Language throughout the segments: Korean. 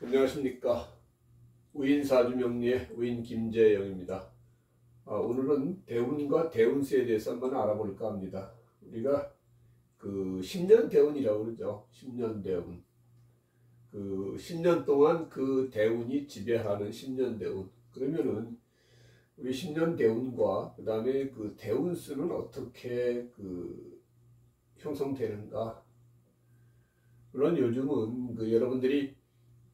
안녕하십니까. 우인사주명리의 우인 김재영입니다. 오늘은 대운과 대운수에 대해서 한번 알아볼까 합니다. 우리가 그 10년 대운이라고 그러죠. 10년 대운. 그 10년 동안 그 대운이 지배하는 10년 대운. 그러면은 우리 10년 대운과 그 다음에 그 대운수는 어떻게 그 형성되는가. 물론 요즘은 그 여러분들이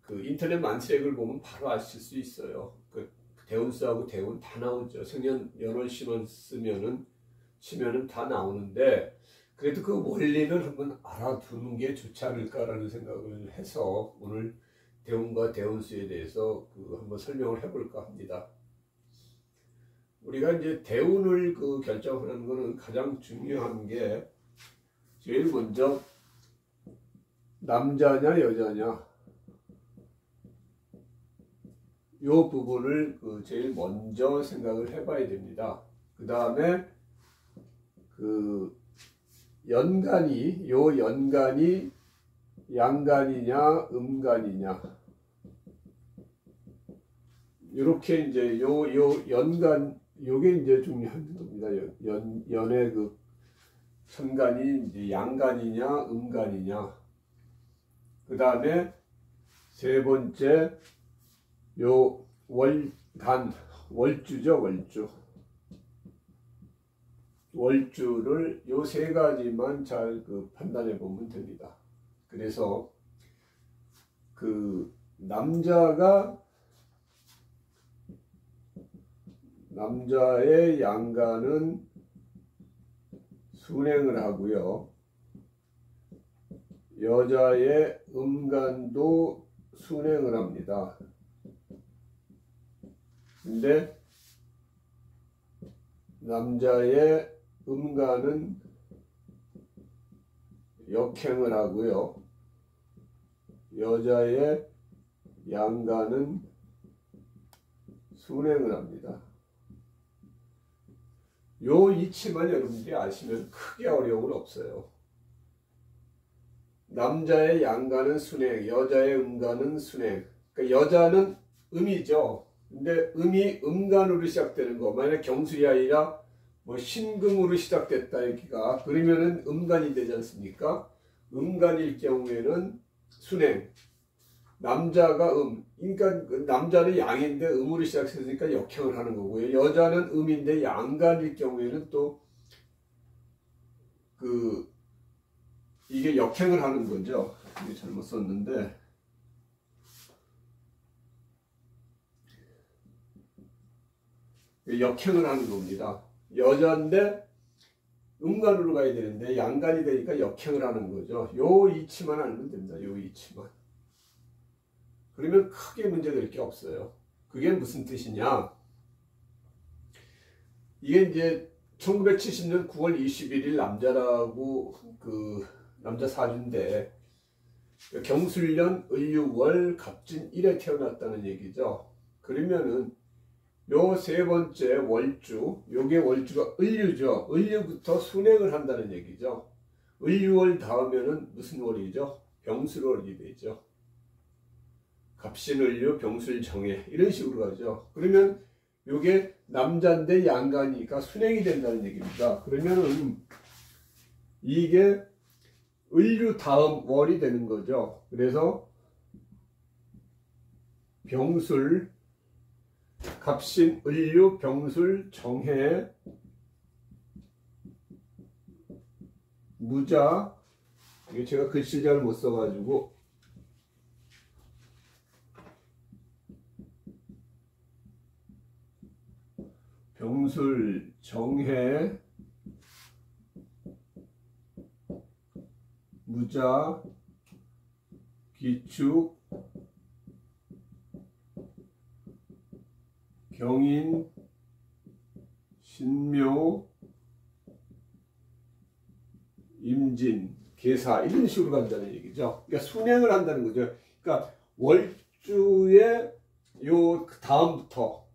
그 인터넷 만세력을 보면 바로 아실 수 있어요. 그 대운수하고 대운 다 나오죠. 생년 연월신원 치면은 다 나오는데, 그래도 그 원리는 한번 알아두는 게 좋지 않을까라는 생각을 해서 오늘 대운과 대운수에 대해서 한번 설명을 해볼까 합니다. 우리가 이제 대운을 결정하는 거는 가장 중요한 게 제일 먼저 남자냐 여자냐 요 부분을 제일 먼저 생각을 해봐야 됩니다. 그 다음에 연간이 양간이냐 음간이냐, 이렇게 이제 요 연간, 요게 이제 중요한 겁니다. 연의 천간이 이제 양간이냐 음간이냐. 그 다음에 세 번째 요 월주죠. 월주를 요 세 가지만 잘 판단해 보면 됩니다. 그래서 남자의 양간은 순행을 하고요. 여자의 음간도 순행을 합니다. 근데 남자의 음간은 역행을 하고요. 여자의 양간은 순행을 합니다. 요 이치만 여러분들이 아시면 크게 어려움은 없어요. 남자의 양간은 순행, 여자의 음간은 순행. 그러니까 여자는 음이죠. 근데 음이 음간으로 시작되는 거, 만약 경술이 아니라 뭐 신금으로 시작됐다 여기가, 그러면은 음간이 되지 않습니까? 음간일 경우에는 순행. 남자가 그러니까 남자는 양인데 음으로 시작했으니까 역행을 하는 거고요. 여자는 음인데 양간일 경우에는 또 이게 역행을 하는 거죠. 이게 잘못 썼는데, 역행을 하는 겁니다. 여자인데 음간으로 가야 되는데 양간이 되니까 역행을 하는 거죠. 요 이치만 알면 됩니다. 요 이치만. 그러면 크게 문제될 게 없어요. 그게 무슨 뜻이냐? 이게 이제 1970년 9월 21일 남자라고 남자 사주인데, 경술년 을유월 갑진 1에 태어났다는 얘기죠. 그러면은 요 세 번째 월주, 요게 월주가 을유죠. 을유부터 순행을 한다는 얘기죠. 을유월 다음에는 무슨 월이죠? 병술월이 되죠. 갑신을유, 병술정해, 이런 식으로 가죠. 그러면 요게 남자인데 양간이니까 순행이 된다는 얘기입니다. 그러면은 이게 을유 다음 월이 되는 거죠. 그래서 병술, 갑신, 을유, 병술, 정해, 무자, 이게 제가 글씨를 잘 못 써가지고 병술, 정해, 무자, 기축, 경인, 신묘, 임진, 계사, 이런 식으로 간다는 얘기죠. 그러니까 순행을 한다는 거죠. 그러니까 월주의 요 다음부터,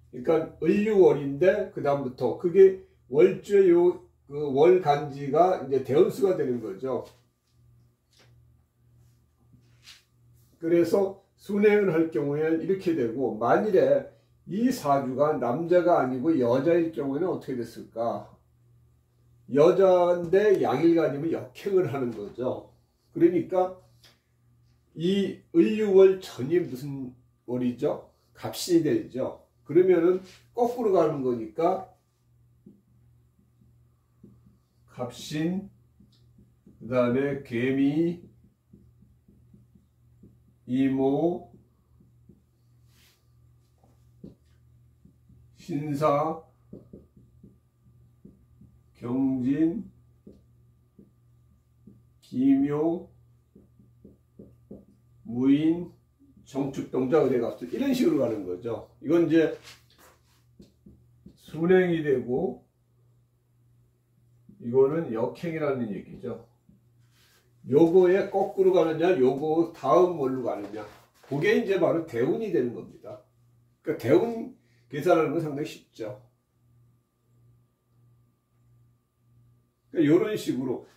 그러니까 을유월인데 그 다음부터 그게 월주의 요 월간지가 이제 대원수가 되는 거죠. 그래서 순행을 할 경우에는 이렇게 되고, 만일에 이 사주가 남자가 아니고 여자일 경우에는 어떻게 됐을까? 여자인데 양일간이면 역행을 하는 거죠. 그러니까 이 을유월 전이 무슨 월이죠? 갑신이 되죠. 그러면은 거꾸로 가는 거니까 갑신, 그 다음에 개미, 이모, 신사, 경진, 기묘, 무인, 정축동자, 의뢰갑술 이런 식으로 가는 거죠. 이건 이제 순행이 되고 이거는 역행이라는 얘기죠. 요거에 거꾸로 가느냐, 요거 다음 뭘로 가느냐, 그게 이제 바로 대운이 되는 겁니다. 그러니까 대운 계산하는 건 상당히 쉽죠. 그러니까 이런 식으로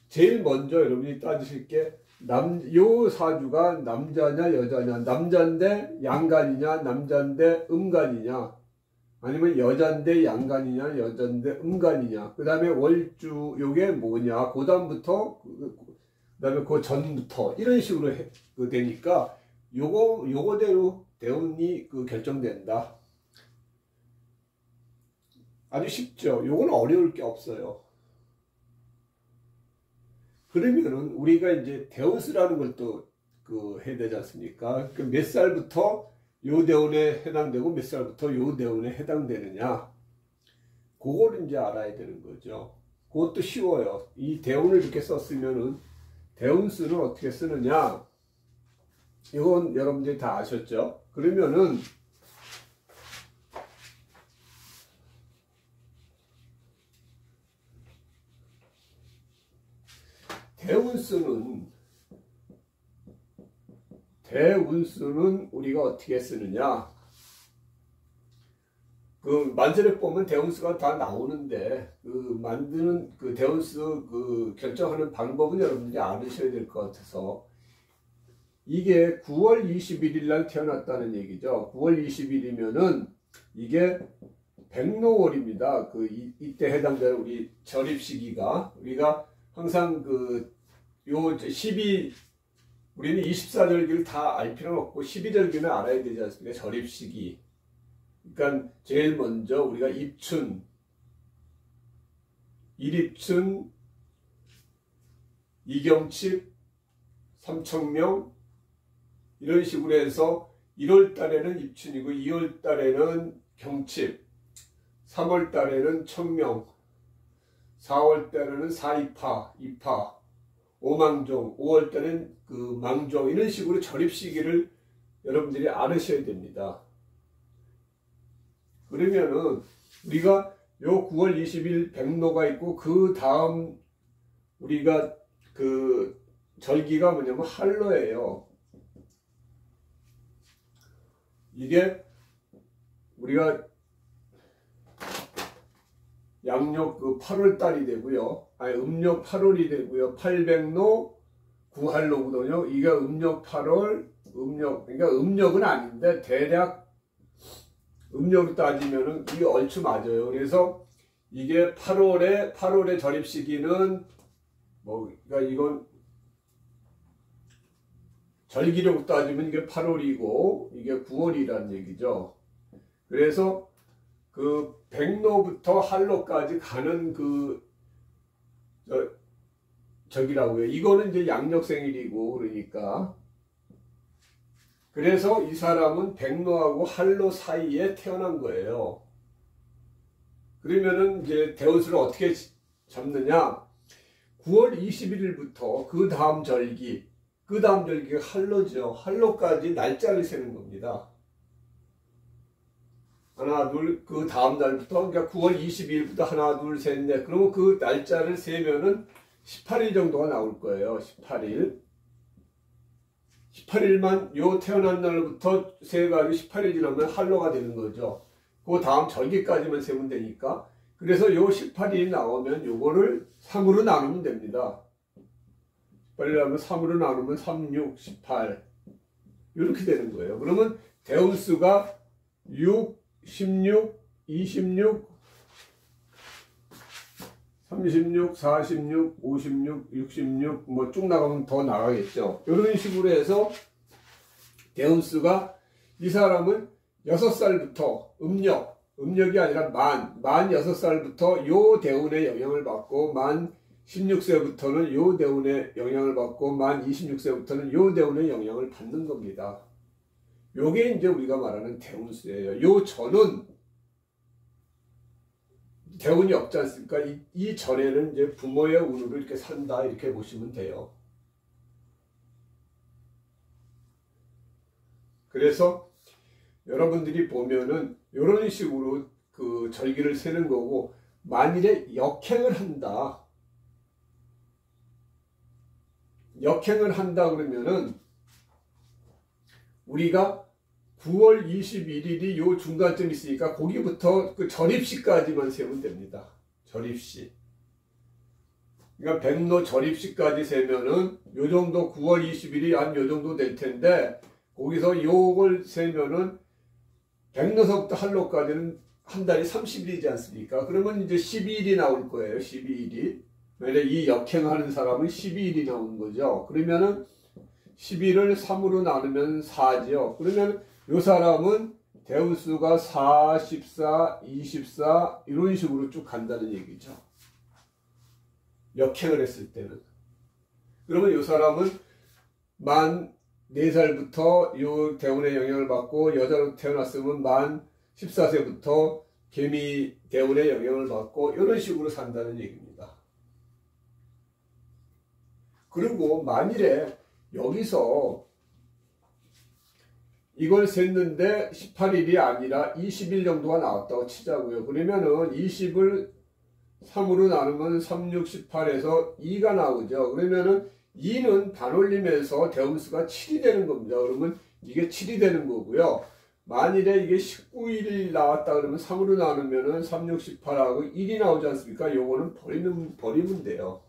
제일 먼저 여러분이 따지실 게 요 사주가 남자냐 여자냐, 남자인데 양간이냐, 남자인데 음간이냐, 아니면 여자인데 양간이냐, 여자인데 음간이냐, 그 다음에 월주 요게 뭐냐, 그 다음부터 그 다음에 그 전부터 이런 식으로 되니까 요거대로 대운이 결정된다. 아주 쉽죠. 요거는 어려울 게 없어요. 그러면은 우리가 이제 대운수라는 걸 또 해야 되지 않습니까? 몇 살부터 요 대운에 해당되고 몇 살부터 요 대운에 해당되느냐, 그걸 이제 알아야 되는 거죠. 그것도 쉬워요. 이 대운을 이렇게 썼으면은 대운수는 어떻게 쓰느냐, 이건 여러분들이 다 아셨죠? 그러면은 대운수는 우리가 어떻게 쓰느냐, 만세력 보면 대운수가 다 나오는데 만드는 대운수 결정하는 방법은 여러분들이 알으셔야 될 것 같아서, 이게 9월 21일 날 태어났다는 얘기죠. 9월 20일이면은 이게 백로월입니다. 이때 해당되는 우리 절입 시기가, 우리가 항상 우리는 24절기를 다 알 필요는 없고 12절기는 알아야 되지 않습니까? 절입 시기. 그러니까 제일 먼저 우리가 입춘, 일입춘, 이경칩, 삼청명 이런 식으로 해서 1월 달에는 입춘이고 2월 달에는 경칩, 3월 달에는 청명, 4월 달에는 사이파, 이파, 오망종, 5월 달에는 망종, 이런 식으로 절입 시기를 여러분들이 알으셔야 됩니다. 그러면은 우리가 요 9월 20일 백로가 있고 그 다음 우리가 절기가 뭐냐면 한로예요. 이게 우리가 양력 8월 달이 되고요. 음력 8월이 되고요. 8백로 9한로거든요. 이게 음력 8월, 그러니까 음력은 아닌데 대략 음력으로 따지면은 이게 얼추 맞아요. 그래서 이게 8월의 절입 시기는 그러니까 이건 절기력으로 따지면 이게 8월이고 이게 9월이라는 얘기죠. 그래서 백로부터 한로까지 가는 저기라고요. 이거는 이제 양력생일이고, 그러니까. 그래서 이 사람은 백로하고 한로 사이에 태어난 거예요. 그러면은 이제 대운수를 어떻게 잡느냐? 9월 21일부터 그 다음 절기가 한로죠. 한로까지 날짜를 세는 겁니다. 하나, 둘, 그 다음 날부터, 그러니까 9월 22일부터 하나, 둘, 셋, 넷. 그러면 그 날짜를 세면은 18일 정도가 나올 거예요. 18일. 18일만 요 태어난 날부터 세가지고 18일 지나면 한로가 되는 거죠. 그 다음 절기까지만 세면 되니까. 그래서 요 18일이 나오면 요거를 3으로 나누면 됩니다. 18일 하면 3으로 나누면 3, 6, 18. 이렇게 되는 거예요. 그러면 대운수가 6, 16, 26, 36, 46, 56, 66 뭐 쭉 나가면 더 나가겠죠. 이런 식으로 해서 대운수가 이 사람은 6살부터 음력이 아니라 만 6살부터 요 대운의 영향을 받고 만 16세부터는 요 대운의 영향을 받고 만 26세부터는 요 대운의 영향을 받는 겁니다. 요게 이제 우리가 말하는 대운수예요. 요 전은 대운이 없지 않습니까? 이 전에는 이제 부모의 운으로 이렇게 산다 이렇게 보시면 돼요. 그래서 여러분들이 보면은 이런 식으로 그 절기를 세는 거고, 만일에 역행을 한다 그러면은 우리가 9월 21일이 요 중간쯤 있으니까 거기부터 그 절입시까지만 세면 됩니다. 절입시. 그러니까 백로 절입시까지 세면은 요 정도 9월 20일이 한 요 정도 될 텐데, 거기서 요걸 세면은 백로서부터 한로까지는 한 달이 30일이지 않습니까? 그러면 이제 12일이 나올 거예요. 12일이. 왜냐 이 역행하는 사람은 12일이 나오는 거죠. 그러면은 12를 3으로 나누면 4죠. 그러면 요 사람은 대운수가 4, 14, 24 이런 식으로 쭉 간다는 얘기죠. 역행을 했을 때는. 그러면 요 사람은 만 4살부터 요 대운의 영향을 받고, 여자로 태어났으면 만 14세부터 개미 대운의 영향을 받고 이런 식으로 산다는 얘기입니다. 그리고 만일에 여기서 이걸 셌는데 18일이 아니라 20일 정도가 나왔다고 치자고요. 그러면은 20을 3으로 나누면 3, 6, 18에서 2가 나오죠. 그러면은 2는 반올림에서 대운수가 7이 되는 겁니다. 그러면 이게 7이 되는 거고요. 만일에 이게 19일 나왔다 그러면 3으로 나누면은 3, 6, 18하고 1이 나오지 않습니까? 요거는 버리면 돼요.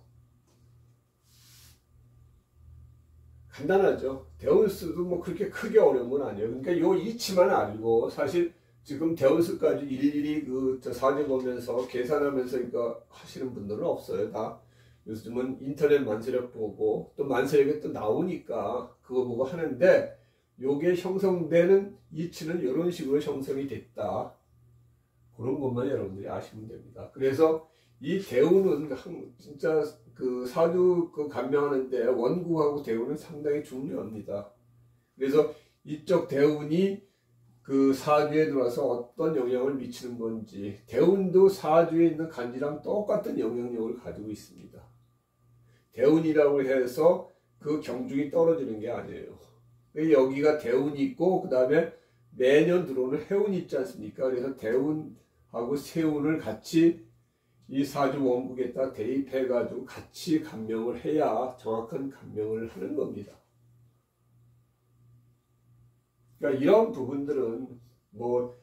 간단하죠. 대운수도 뭐 그렇게 크게 어려운 건 아니에요. 그러니까 요 이치만 알고, 사실 지금 대운수까지 일일이 저 사주 보면서 계산하면서 이거 하시는 분들은 없어요. 다 요즘은 인터넷 만세력 보고 또 만세력이 또 나오니까 그거 보고 하는데, 요게 형성되는 이치는 이런 식으로 형성이 됐다. 그런 것만 여러분들이 아시면 됩니다. 그래서 이 대운은 진짜 그 사주 그 감명하는데 원국하고 대운은 상당히 중요합니다. 그래서 이쪽 대운이 그 사주에 들어와서 어떤 영향을 미치는 건지, 대운도 사주에 있는 간지랑 똑같은 영향력을 가지고 있습니다. 대운이라고 해서 그 경중이 떨어지는 게 아니에요. 여기가 대운이 있고 그 다음에 매년 들어오는 해운이 있지 않습니까? 그래서 대운하고 세운을 같이 이 사주 원국에다 대입해 가지고 같이 감명을 해야 정확한 감명을 하는 겁니다. 그러니까 이런 부분들은 뭐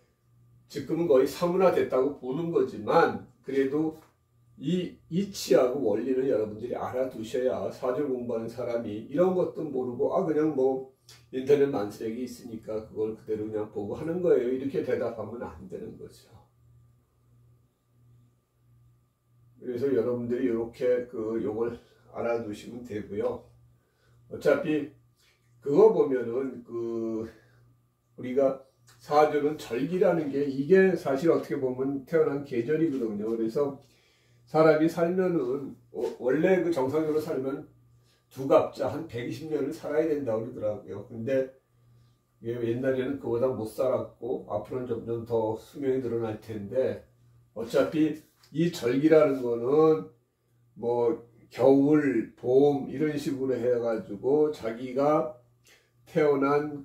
지금은 거의 사문화됐다고 보는 거지만, 그래도 이 이치하고 원리는 여러분들이 알아두셔야, 사주 공부하는 사람이 이런 것도 모르고 그냥 뭐 인터넷 만세력이 있으니까 그걸 그대로 그냥 보고 하는 거예요, 이렇게 대답하면 안 되는 거죠. 그래서 여러분들이 이렇게 요걸 알아두시면 되고요. 어차피 그거 보면은 우리가 사주는 절기라는 게 이게 사실 어떻게 보면 태어난 계절이거든요. 그래서 사람이 살면은 원래 그 정상적으로 살면 두갑자 한 120년을 살아야 된다고 그러더라고요. 근데 옛날에는 그보다 못 살았고 앞으로는 점점 더 수명이 늘어날 텐데, 어차피 이 절기라는 거는 뭐 겨울, 봄 이런 식으로 해가지고 자기가 태어난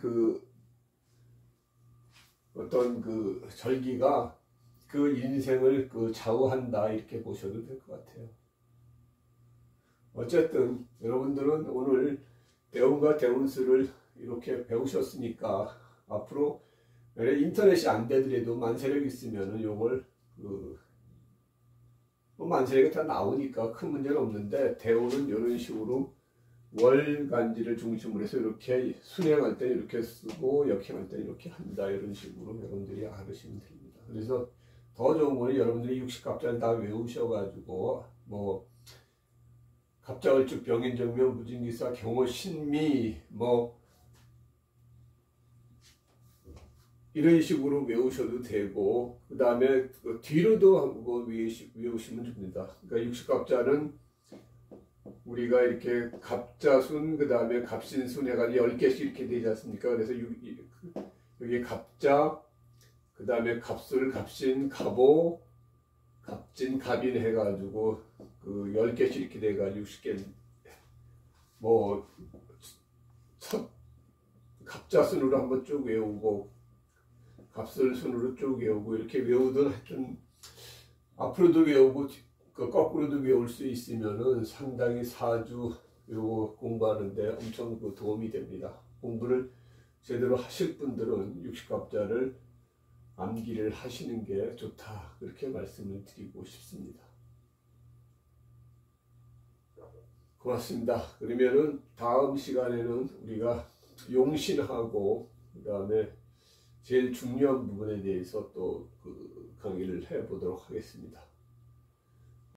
어떤 절기가 그 인생을 좌우한다 이렇게 보셔도 될 것 같아요. 어쨌든 여러분들은 오늘 대운과 대운수를 이렇게 배우셨으니까 앞으로 인터넷이 안 되더라도 만세력 있으면은 요걸 만세력이 다 나오니까 큰 문제는 없는데, 대운은 이런 식으로 월간지를 중심으로 해서 이렇게 순행할 때 이렇게 쓰고 역행할 때 이렇게 한다, 이런 식으로 여러분들이 알으시면 됩니다. 그래서 더 좋은 거는 여러분들이 60갑자를 다 외우셔가지고 뭐 갑자을축 병인정묘 무진기사 경호신미 뭐 이런 식으로 외우셔도 되고, 그 다음에 뒤로도 뭐 외우시면 됩니다. 그러니까 60갑자는 우리가 이렇게 갑자순, 그 다음에 갑신순 해가지고 10개씩 이렇게 되지 않습니까? 그래서 여기 갑자, 그 다음에 갑술, 갑신, 갑오, 갑진, 갑인 해가지고 그 10개씩 이렇게 돼가지고 60개, 뭐 첫 갑자순으로 한번 쭉 외우고 갑술 순으로 쭉 외우고 이렇게 외우든 하여튼 앞으로도 외우고 그 거꾸로도 외울 수 있으면은 상당히 사주 요거 공부하는데 엄청 그 도움이 됩니다. 공부를 제대로 하실 분들은 60갑자를 암기를 하시는 게 좋다, 그렇게 말씀을 드리고 싶습니다. 고맙습니다. 그러면은 다음 시간에는 우리가 용신하고 그 다음에 제일 중요한 부분에 대해서 또 그 강의를 해보도록 하겠습니다.